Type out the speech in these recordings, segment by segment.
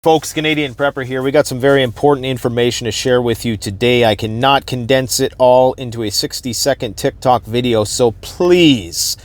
Folks, Canadian Prepper here. We got some very important information to share with you today. I cannot condense it all into a 60-second TikTok video, so please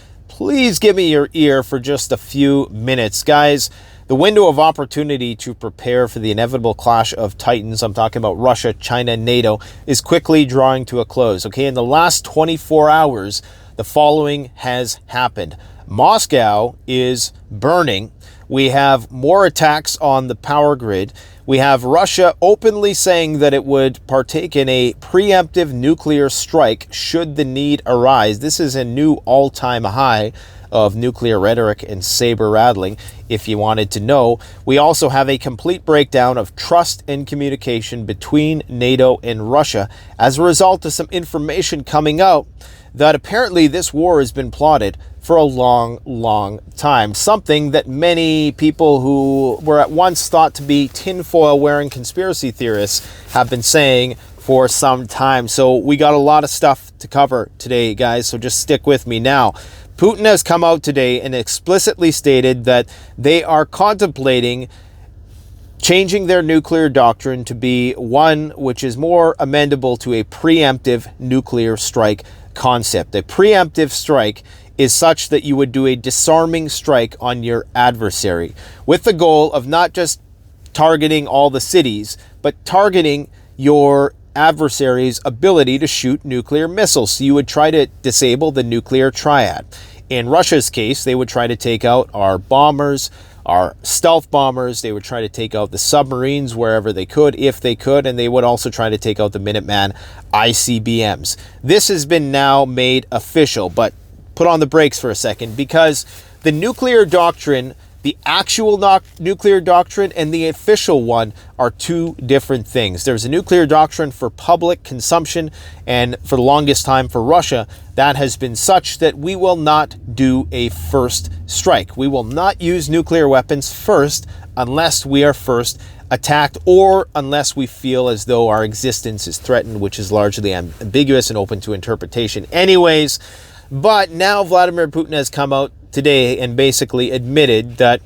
give me your ear for just a few minutes. Guys, the window of opportunity to prepare for the inevitable clash of titans, I'm talking about Russia, China, NATO, is quickly drawing to a close. Okay, in the last 24 hours, the following has happened. Moscow is burning. We have more attacks on the power grid. We have Russia openly saying that it would partake in a preemptive nuclear strike should the need arise. This is a new all-time high of nuclear rhetoric and saber rattling, if you wanted to know. We also have a complete breakdown of trust and communication between NATO and Russia as a result of some information coming out that apparently this war has been plotted for a long time. Something that many people who were at once thought to be tinfoil wearing conspiracy theorists have been saying for some time. So we got a lot of stuff to cover today, guys, so just stick with me. Now, Putin has come out today and explicitly stated that they are contemplating changing their nuclear doctrine to be one which is more amendable to a preemptive nuclear strike concept. A preemptive strike is such that you would do a disarming strike on your adversary with the goal of not just targeting all the cities, but targeting your adversary's ability to shoot nuclear missiles. So you would try to disable the nuclear triad. In Russia's case, they would try to take out our bombers, our stealth bombers. They would try to take out the submarines wherever they could, if they could, and they would also try to take out the Minuteman ICBMs. This has been now made official, but put on the brakes for a second, because the nuclear doctrine, the actual nuclear doctrine and the official one are two different things. There's a nuclear doctrine for public consumption, and for the longest time for Russia, that has been such that we will not do a first strike. We will not use nuclear weapons first unless we are first attacked or unless we feel as though our existence is threatened, which is largely ambiguous and open to interpretation anyways. But now Vladimir Putin has come out today and basically admitted that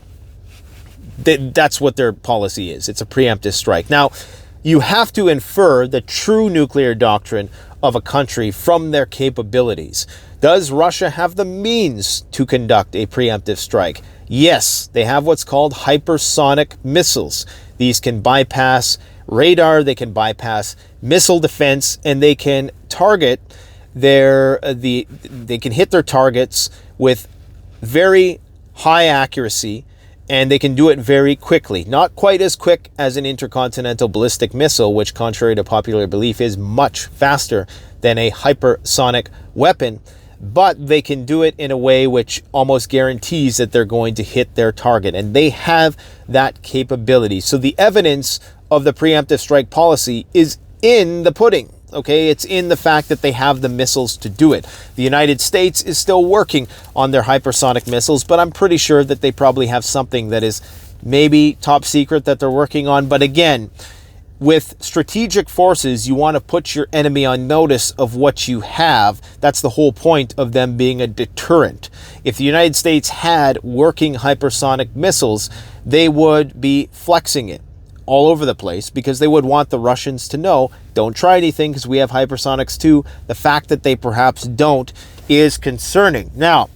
that's what their policy is. It's a preemptive strike. Now, you have to infer the true nuclear doctrine of a country from their capabilities. Does Russia have the means to conduct a preemptive strike? Yes, they have what's called hypersonic missiles. These can bypass radar, they can bypass missile defense, and they can target they can hit their targets with very high accuracy, and they can do it very quickly. Not quite as quick as an intercontinental ballistic missile, which, contrary to popular belief, is much faster than a hypersonic weapon, but they can do it in a way which almost guarantees that they're going to hit their target, and they have that capability. So the evidence of the preemptive strike policy is in the pudding. Okay, it's in the fact that they have the missiles to do it. The United States is still working on their hypersonic missiles, but I'm pretty sure that they probably have something that is maybe top secret that they're working on. But again, with strategic forces, you want to put your enemy on notice of what you have. That's the whole point of them being a deterrent. If the United States had working hypersonic missiles, they would be flexing it all over the place because they would want the Russians to know, don't try anything because we have hypersonics too. The fact that they perhaps don't is concerning. Now,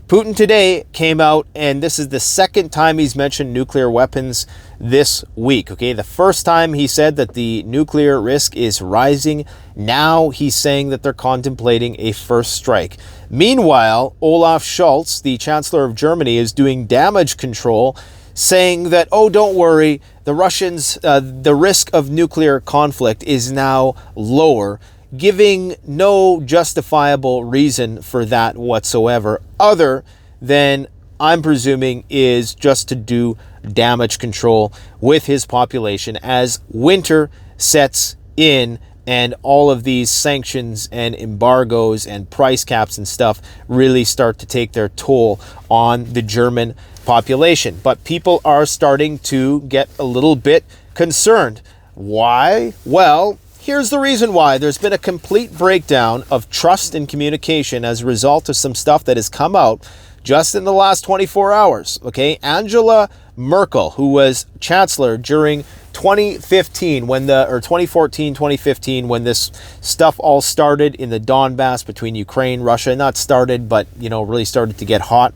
Putin today came out, and this is the second time he's mentioned nuclear weapons this week. Okay, the first time he said that the nuclear risk is rising. Now he's saying that they're contemplating a first strike. Meanwhile, Olaf Scholz, the Chancellor of Germany, is doing damage control, saying that, oh, don't worry, the Russians, the risk of nuclear conflict is now lower, giving no justifiable reason for that whatsoever, other than, I'm presuming, is just to do damage control with his population as winter sets in and all of these sanctions and embargoes and price caps and stuff really start to take their toll on the German population. But people are starting to get a little bit concerned. Why? Well, here's the reason why. There's been a complete breakdown of trust and communication as a result of some stuff that has come out just in the last 24 hours. Okay, Angela Merkel, who was chancellor during 2015 2014, 2015, when this stuff all started in the Donbass between Ukraine, Russia, not started, but, really started to get hot.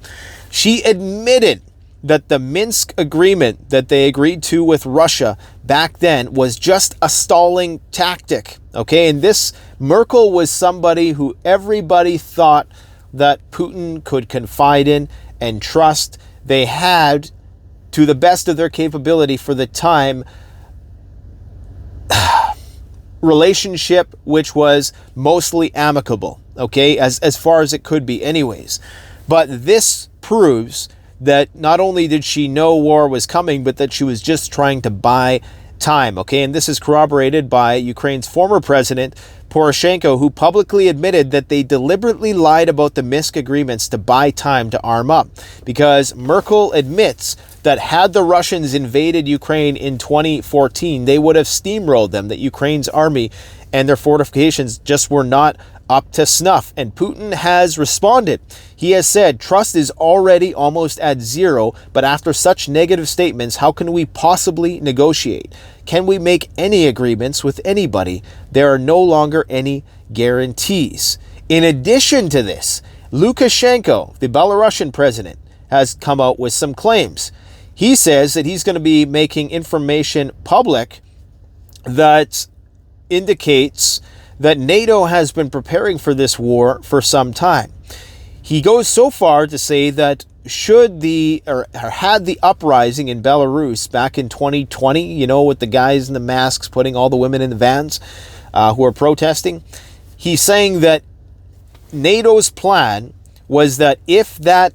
She admitted that the Minsk agreement that they agreed to with Russia back then was just a stalling tactic. Okay, and this Merkel was somebody who everybody thought that Putin could confide in and trust. They had, to the best of their capability for the time, relationship which was mostly amicable, okay, as far as it could be anyways. But this proves that not only did she know war was coming, but that she was just trying to buy time, okay? And this is corroborated by Ukraine's former president, Poroshenko, who publicly admitted that they deliberately lied about the Misc agreements to buy time to arm up, because Merkel admits that had the Russians invaded Ukraine in 2014, they would have steamrolled them, that Ukraine's army and their fortifications just were not up to snuff. And Putin has responded. He has said, trust is already almost at zero, but after such negative statements, how can we possibly negotiate? Can we make any agreements with anybody? There are no longer any guarantees. In addition to this, Lukashenko, the Belarusian president, has come out with some claims. He says that he's going to be making information public that indicates that NATO has been preparing for this war for some time. He goes so far to say that had the uprising in Belarus back in 2020, with the guys in the masks putting all the women in the vans who are protesting, he's saying that NATO's plan was that if that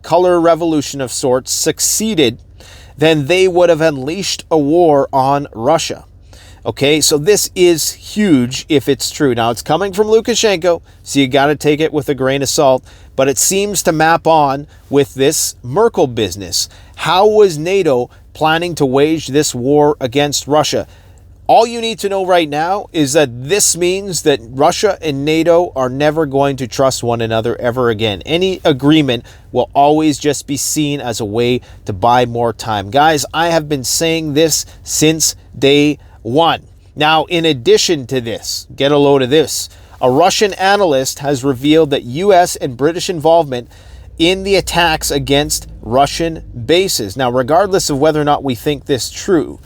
color revolution of sorts succeeded, then they would have unleashed a war on Russia. Okay, so this is huge if it's true. Now, it's coming from Lukashenko, so you got to take it with a grain of salt, but it seems to map on with this Merkel business. How was NATO planning to wage this war against Russia? All you need to know right now is that this means that Russia and NATO are never going to trust one another ever again. Any agreement will always just be seen as a way to buy more time. Guys, I have been saying this since day one. Now, in addition to this, get a load of this. A Russian analyst has revealed that U.S. and British involvement in the attacks against Russian bases. Now, regardless of whether or not we think this true,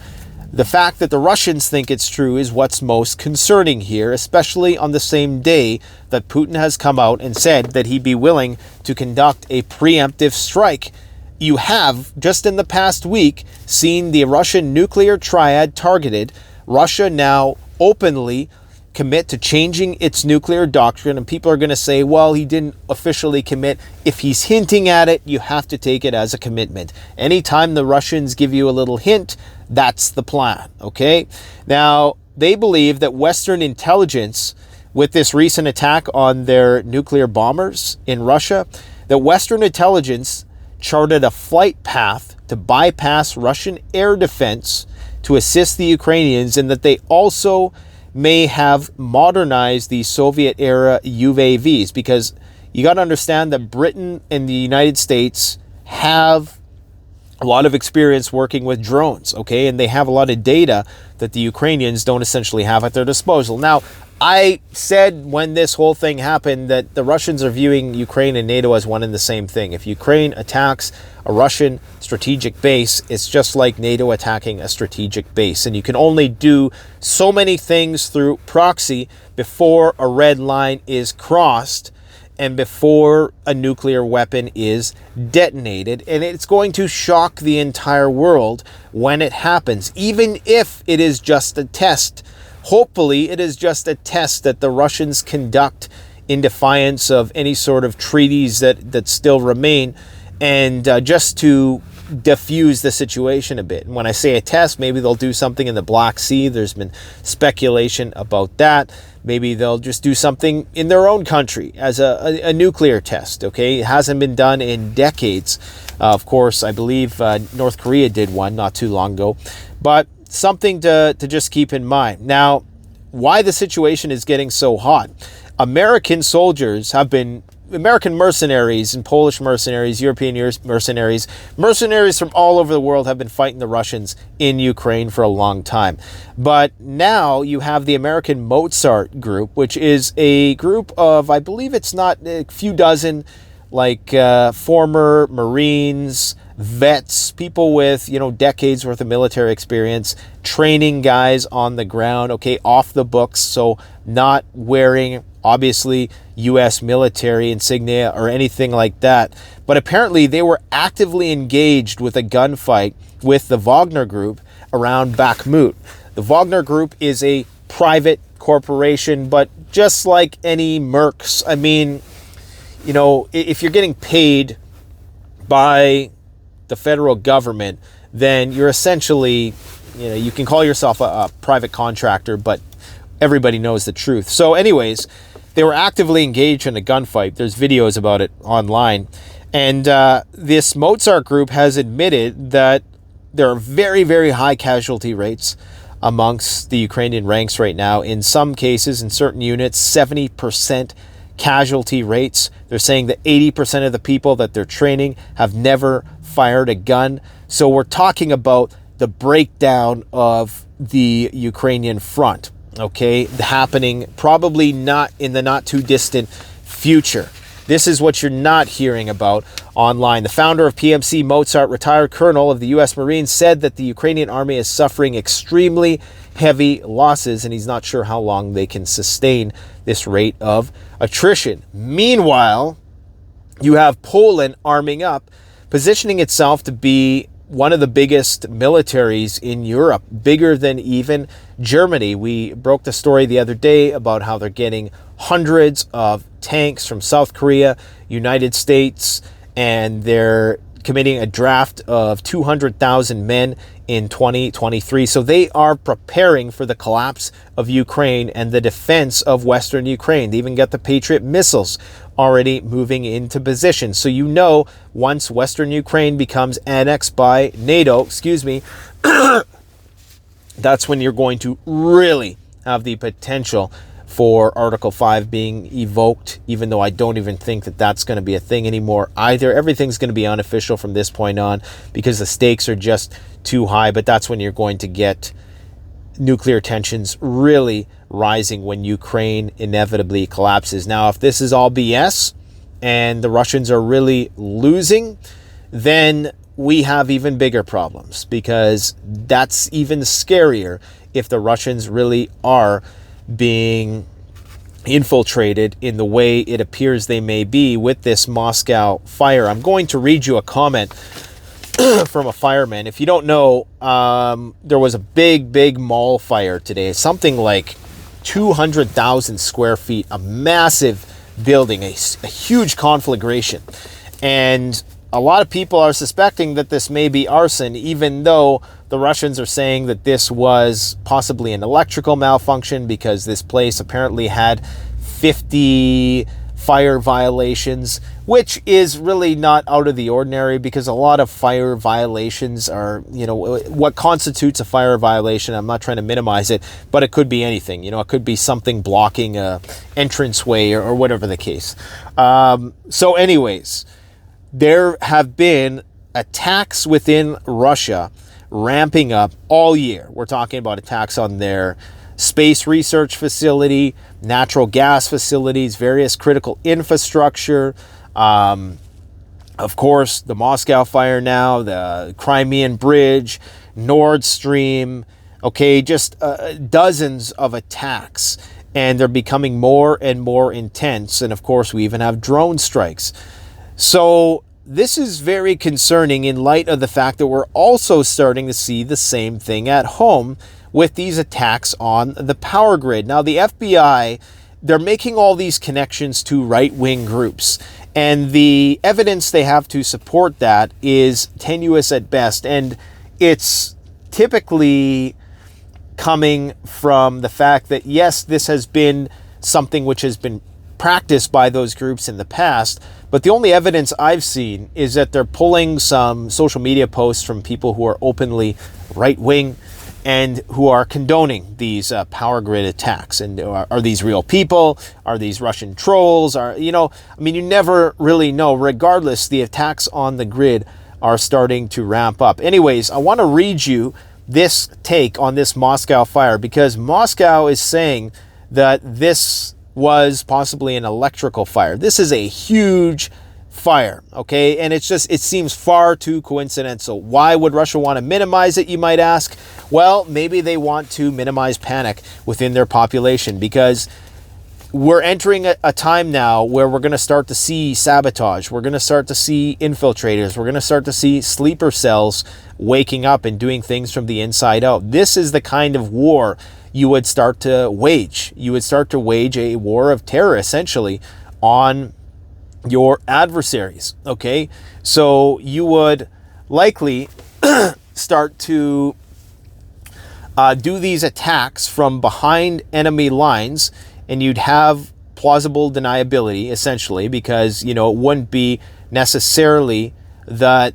the fact that the Russians think it's true is what's most concerning here, especially on the same day that Putin has come out and said that he'd be willing to conduct a preemptive strike. You have, just in the past week, seen the Russian nuclear triad targeted. Russia now openly commit to changing its nuclear doctrine, and people are going to say, well, he didn't officially commit. If he's hinting at it, you have to take it as a commitment. Anytime the Russians give you a little hint, that's the plan, okay? Now, they believe that Western intelligence, with this recent attack on their nuclear bombers in Russia, that Western intelligence charted a flight path to bypass Russian air defense to assist the Ukrainians, and that they also may have modernized the Soviet-era UAVs, because you got to understand that Britain and the United States have a lot of experience working with drones, okay? And they have a lot of data that the Ukrainians don't essentially have at their disposal. Now, I said when this whole thing happened that the Russians are viewing Ukraine and NATO as one and the same thing. If Ukraine attacks a Russian strategic base, it's just like NATO attacking a strategic base. And you can only do so many things through proxy before a red line is crossed and before a nuclear weapon is detonated. And it's going to shock the entire world when it happens, even if it is just a test. Hopefully, it is just a test that the Russians conduct in defiance of any sort of treaties that still remain, and just to diffuse the situation a bit. And when I say a test, maybe they'll do something in the Black Sea. There's been speculation about that. Maybe they'll just do something in their own country as a nuclear test, okay? It hasn't been done in decades. Of course, I believe North Korea did one not too long ago. But something to just keep in mind. Now, why the situation is getting so hot. American soldiers have been American mercenaries and Polish mercenaries, European mercenaries from all over the world have been fighting the Russians in Ukraine for a long time. But now you have the American Mozart group, which is a group of, I believe it's not a few dozen, like former Marines, vets, people with, decades worth of military experience, training guys on the ground, okay, off the books, so not wearing, obviously, U.S. military insignia or anything like that. But apparently they were actively engaged with a gunfight with the Wagner Group around Bakhmut. The Wagner Group is a private corporation, but just like any mercs, I mean, if you're getting paid by the federal government, then you're essentially, you can call yourself a private contractor, but everybody knows the truth. So anyways, they were actively engaged in a gunfight. There's videos about it online. And this Mozart group has admitted that there are very, very high casualty rates amongst the Ukrainian ranks right now. In some cases, in certain units, 70% casualty rates. They're saying that 80% of the people that they're training have never fired a gun. So we're talking about the breakdown of the Ukrainian front, okay, happening probably not in the not too distant future. This is what you're not hearing about online. The founder of PMC, Mozart, retired colonel of the U.S. Marines, said that the Ukrainian army is suffering extremely heavy losses, and he's not sure how long they can sustain this rate of attrition. Meanwhile, you have Poland arming up, positioning itself to be one of the biggest militaries in Europe, bigger than even Germany. We broke the story the other day about how they're getting hundreds of tanks from South Korea, United States, and they're committing a draft of 200,000 men in 2023. So they are preparing for the collapse of Ukraine and the defense of Western Ukraine. They even got the Patriot missiles already moving into position. So once Western Ukraine becomes annexed by NATO, that's when you're going to really have the potential for Article 5 being evoked, even though I don't even think that that's going to be a thing anymore either. Everything's going to be unofficial from this point on because the stakes are just too high, but that's when you're going to get nuclear tensions really rising when Ukraine inevitably collapses. Now, if this is all BS and the Russians are really losing, then we have even bigger problems, because that's even scarier if the Russians really are being infiltrated in the way it appears they may be with this Moscow fire. I'm going to read you a comment from a fireman. If you don't know, there was a big mall fire today, something like 200,000 square feet, a massive building, a huge conflagration. And a lot of people are suspecting that this may be arson, even though the Russians are saying that this was possibly an electrical malfunction, because this place apparently had 50 fire violations, which is really not out of the ordinary, because a lot of fire violations are, what constitutes a fire violation. I'm not trying to minimize it, but it could be anything. It could be something blocking a entranceway or whatever the case. So anyways, there have been attacks within Russia ramping up all year. We're talking about attacks on their space research facility, natural gas facilities, various critical infrastructure. Of course, the Moscow fire now, the Crimean Bridge, Nord Stream, okay, just dozens of attacks. And they're becoming more and more intense. And of course, we even have drone strikes. So this is very concerning in light of the fact that we're also starting to see the same thing at home with these attacks on the power grid. Now, the FBI, they're making all these connections to right-wing groups, and the evidence they have to support that is tenuous at best, and it's typically coming from the fact that, yes, this has been something which has been practiced by those groups in the past, but the only evidence I've seen is that they're pulling some social media posts from people who are openly right-wing and who are condoning these power grid attacks. And are these real people? Are these Russian trolls? You never really know. Regardless, the attacks on the grid are starting to ramp up. Anyways, I want to read you this take on this Moscow fire, because Moscow is saying that this was possibly an electrical fire. This is a huge fire, okay? And it seems far too coincidental. Why would Russia want to minimize it, you might ask? Well, maybe they want to minimize panic within their population, because we're entering a time now where we're going to start to see sabotage. We're going to start to see infiltrators. We're going to start to see sleeper cells waking up and doing things from the inside out. This is the kind of war you would start to wage. You would start to wage a war of terror, essentially, on your adversaries, okay? So you would likely start to do these attacks from behind enemy lines, and you'd have plausible deniability, essentially, because, it wouldn't be necessarily that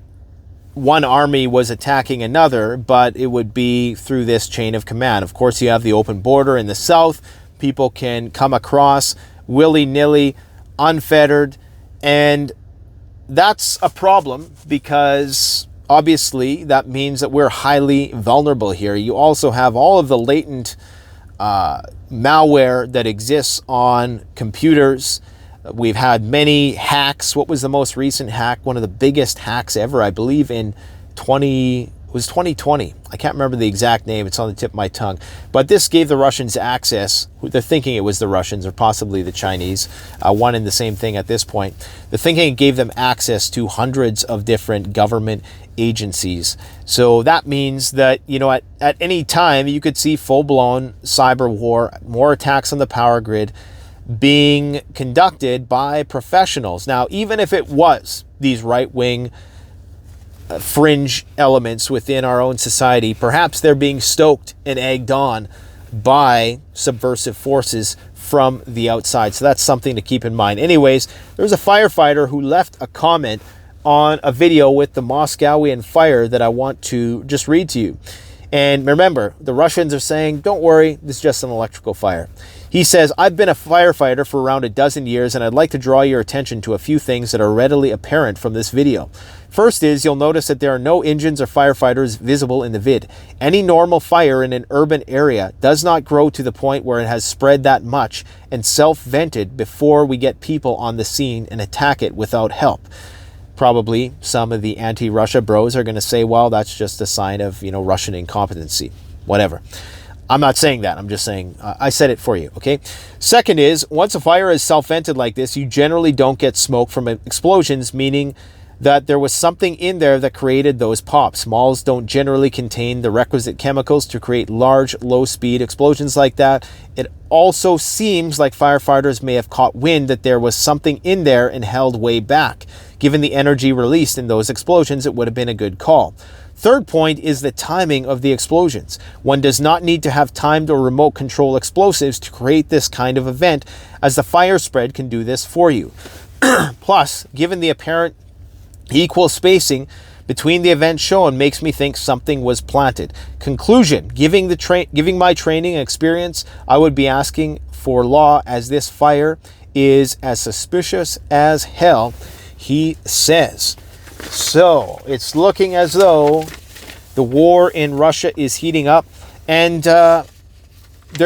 one army was attacking another, but it would be through this chain of command. Of course, you have the open border in the south. People can come across willy-nilly, unfettered, and that's a problem, because obviously that means that we're highly vulnerable here. You also have all of the latent malware that exists on computers. We've had many hacks. What was the most recent hack? One of the biggest hacks ever, I believe, in 2020. I can't remember the exact name. It's on the tip of my tongue. But this gave the Russians access. They're thinking it was the Russians, or possibly the Chinese, one and the same thing at this point. The thinking gave them access to hundreds of different government agencies. So that means that, at any time you could see full-blown cyber war, more attacks on the power grid being conducted by professionals. Now, even if it was these right-wing fringe elements within our own society, perhaps they're being stoked and egged on by subversive forces from the outside. So that's something to keep in mind. Anyways, there's a firefighter who left a comment on a video with the Moscowian fire that I want to just read to you. And remember, the Russians are saying, don't worry, this is just an electrical fire. He says, I've been a firefighter for around a dozen years, and I'd like to draw your attention to a few things that are readily apparent from this video. First is, you'll notice that there are no engines or firefighters visible in the vid. Any normal fire in an urban area does not grow to the point where it has spread that much and self-vented before we get people on the scene and attack it without help. Probably some of the anti-Russia bros are going to say, well, that's just a sign of, Russian incompetency. Whatever. I'm not saying that. I'm just saying I said it for you, okay? Second is, once a fire is self-vented like this, you generally don't get smoke from explosions, meaning that there was something in there that created those pops. Malls don't generally contain the requisite chemicals to create large, low-speed explosions like that. It also seems like firefighters may have caught wind that there was something in there and held way back. Given the energy released in those explosions, it would have been a good call. Third point is the timing of the explosions. One does not need to have timed or remote control explosives to create this kind of event, as the fire spread can do this for you. Plus, given the apparent equal spacing between the events shown, makes me think something was planted. Conclusion, giving my training and experience, I would be asking for law, as this fire is as suspicious as hell, he says. So it's looking as though the war in Russia is heating up, and they're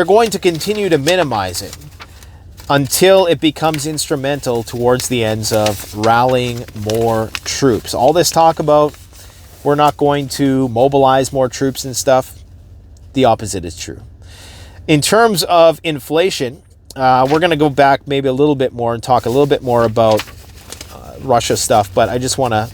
going to continue to minimize it until it becomes instrumental towards the ends of rallying more troops. All this talk about we're not going to mobilize more troops and stuff, the opposite is true. In terms of inflation, we're going to go back maybe a little bit more and talk a little bit more about Russia stuff, but I just want to,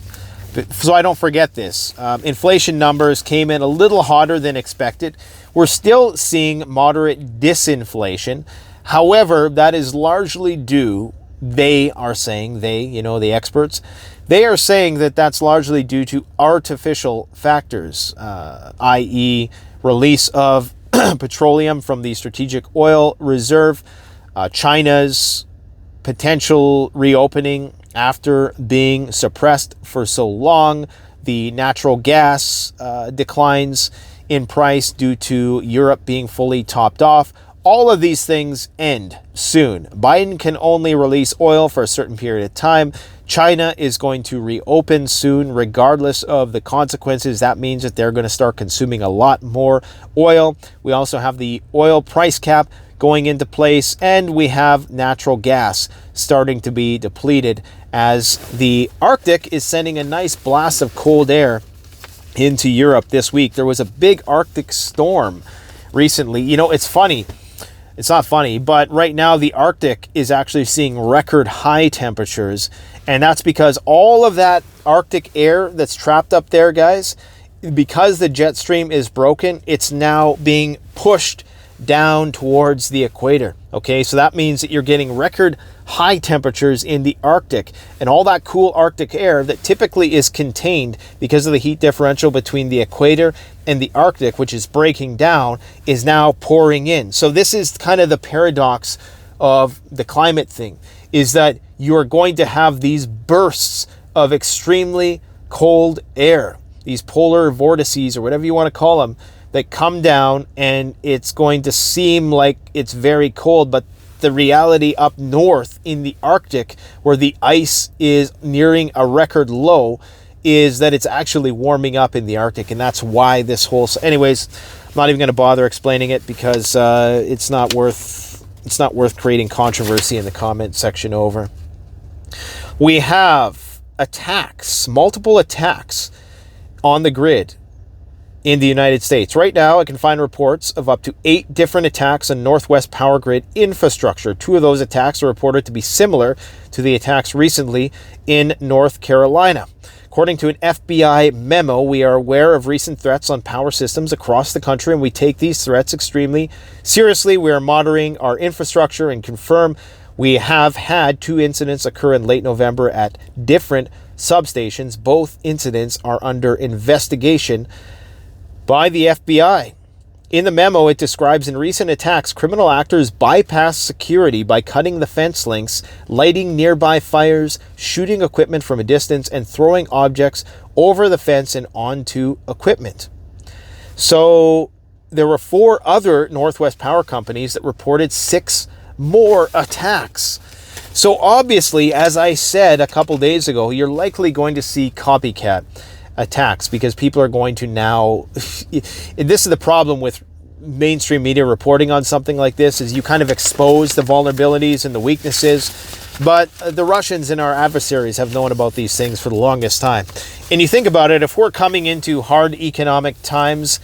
so I don't forget this. Inflation numbers came in a little hotter than expected. We're still seeing moderate disinflation. However, that is largely due, they are saying, the experts, they are saying that that's largely due to artificial factors, i.e. release of petroleum from the strategic oil reserve, China's potential reopening after being suppressed for so long, the natural gas declines in price due to Europe being fully topped off. All of these things end soon. Biden can only release oil for a certain period of time. China is going to reopen soon, regardless of the consequences. That means that they're going to start consuming a lot more oil. We also have the oil price cap going into place, and we have natural gas starting to be depleted as the Arctic is sending a nice blast of cold air into Europe this week. There was a big Arctic storm recently. You know, it's funny. It's not funny, but right now the Arctic is actually seeing record high temperatures, and that's because all of that Arctic air that's trapped up there, guys, because the jet stream is broken, it's now being pushed down towards the equator. Okay, so that means that you're getting record high temperatures in the Arctic, and all that cool Arctic air that typically is contained because of the heat differential between the equator and the Arctic, which is breaking down, is now pouring in. So this is kind of the paradox of the climate thing, is that you are going to have these bursts of extremely cold air, these polar vortices or whatever you want to call them, that come down, and it's going to seem like it's very cold, but the reality up north in the Arctic, where the ice is nearing a record low, is that it's actually warming up in the Arctic, and that's why this whole... Anyways, I'm not even going to bother explaining it because it's not worth creating controversy in the comment section over. We have attacks, multiple attacks on the grid in the United States. Right now, I can find reports of up to 8 different attacks on Northwest power grid infrastructure. 2 of those attacks are reported to be similar to the attacks recently in North Carolina. According to an FBI memo, we are aware of recent threats on power systems across the country, and we take these threats extremely seriously. We are monitoring our infrastructure and confirm we have had 2 incidents occur in late November at different substations. Both incidents are under investigation by the FBI. In the memo, it describes in recent attacks, criminal actors bypass security by cutting the fence links, lighting nearby fires, shooting equipment from a distance, and throwing objects over the fence and onto equipment. So there were 4 other Northwest power companies that reported 6 more attacks. So obviously, as I said a couple days ago, you're likely going to see copycat attacks because people are going to now... This is the problem with mainstream media reporting on something like this, is you kind of expose the vulnerabilities and the weaknesses. But the Russians and our adversaries have known about these things for the longest time. And you think about it, if we're coming into hard economic times,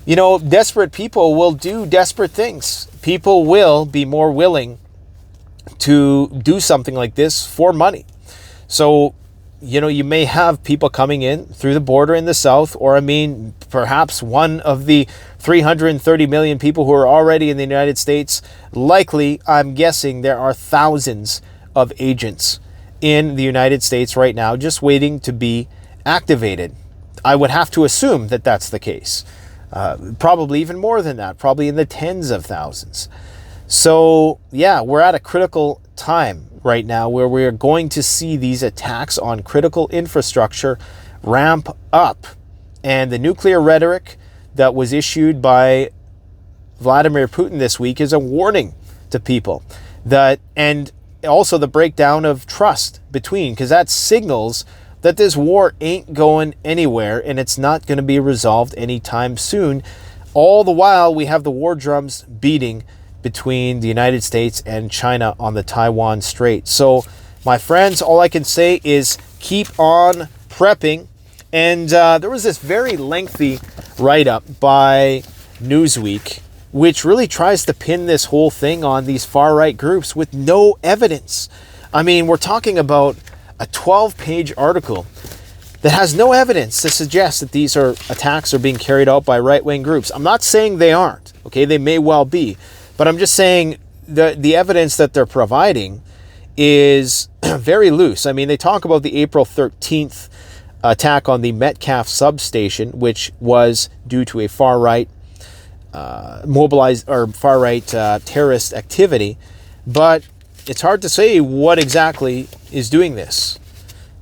you know, desperate people will do desperate things. People will be more willing to do something like this for money. So, you know, you may have people coming in through the border in the south, or I mean, perhaps one of the 330 million people who are already in the United States. Likely, I'm guessing there are thousands of agents in the United States right now just waiting to be activated. I would have to assume that that's the case. Probably even more than that, probably in the tens of thousands. So, yeah, we're at a critical time right now where we're going to see these attacks on critical infrastructure ramp up. And the nuclear rhetoric that was issued by Vladimir Putin this week is a warning to people that, and also the breakdown of trust between, because that signals that this war ain't going anywhere and it's not going to be resolved anytime soon. All the while we have the war drums beating between the United States and China on the Taiwan Strait. So, my friends, all I can say is keep on prepping. And there was this very lengthy write-up by Newsweek, which really tries to pin this whole thing on these far-right groups with no evidence. I mean, we're talking about a 12-page article that has no evidence to suggest that these attacks are being carried out by right-wing groups. I'm not saying they aren't, okay? They may well be. But I'm just saying the evidence that they're providing is very loose. I mean, they talk about the April 13th attack on the Metcalf substation, which was due to a far-right terrorist activity. But it's hard to say what exactly is doing this.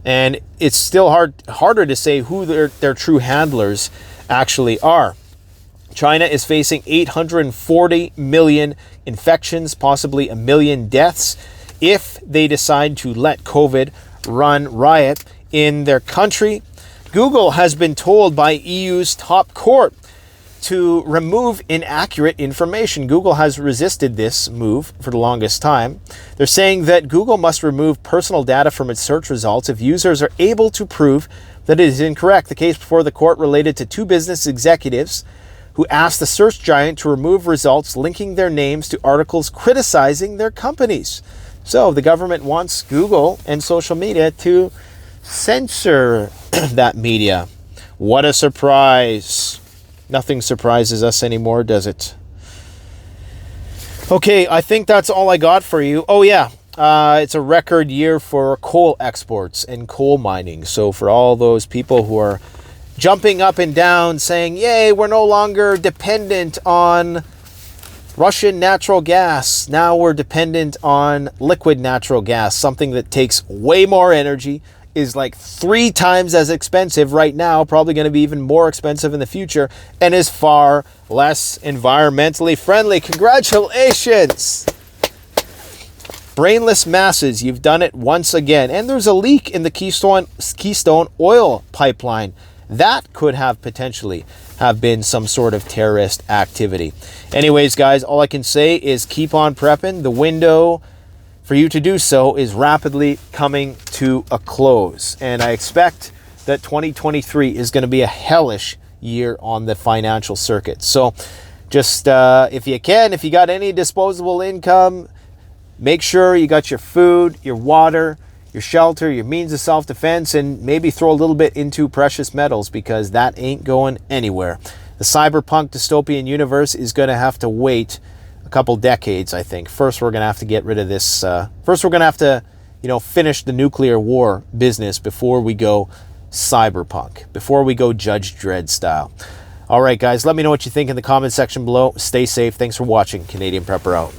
And it's still harder to say who their true handlers actually are. China is facing 840 million infections, possibly a million deaths, if they decide to let COVID run riot in their country. Google has been told by EU's top court to remove inaccurate information. Google has resisted this move for the longest time. They're saying that Google must remove personal data from its search results if users are able to prove that it is incorrect. The case before the court related to two business executives who asked the search giant to remove results linking their names to articles criticizing their companies. So the government wants Google and social media to censor that media. What a surprise. Nothing surprises us anymore, does it? Okay, I think that's all I got for you. Oh yeah, it's a record year for coal exports and coal mining. So for all those people who are jumping up and down saying, yay, we're no longer dependent on Russian natural gas. Now we're dependent on liquid natural gas, something that takes way more energy, is like 3 times as expensive right now, probably going to be even more expensive in the future, and is far less environmentally friendly. Congratulations! Brainless masses, you've done it once again. And there's a leak in the Keystone oil pipeline. That could have potentially have been some sort of terrorist activity. Anyways, guys, all I can say is keep on prepping. The window for you to do so is rapidly coming to a close. And I expect that 2023 is going to be a hellish year on the financial circuit. So just if you got any disposable income, make sure you got your food, your water, your shelter, your means of self-defense, and maybe throw a little bit into precious metals, because that ain't going anywhere. The cyberpunk dystopian universe is going to have to wait a couple decades, I think. First, we're going to have to get rid of this. First, we're going to have to, finish the nuclear war business before we go cyberpunk, before we go Judge Dredd style. All right, guys, let me know what you think in the comment section below. Stay safe. Thanks for watching. Canadian Prepper out.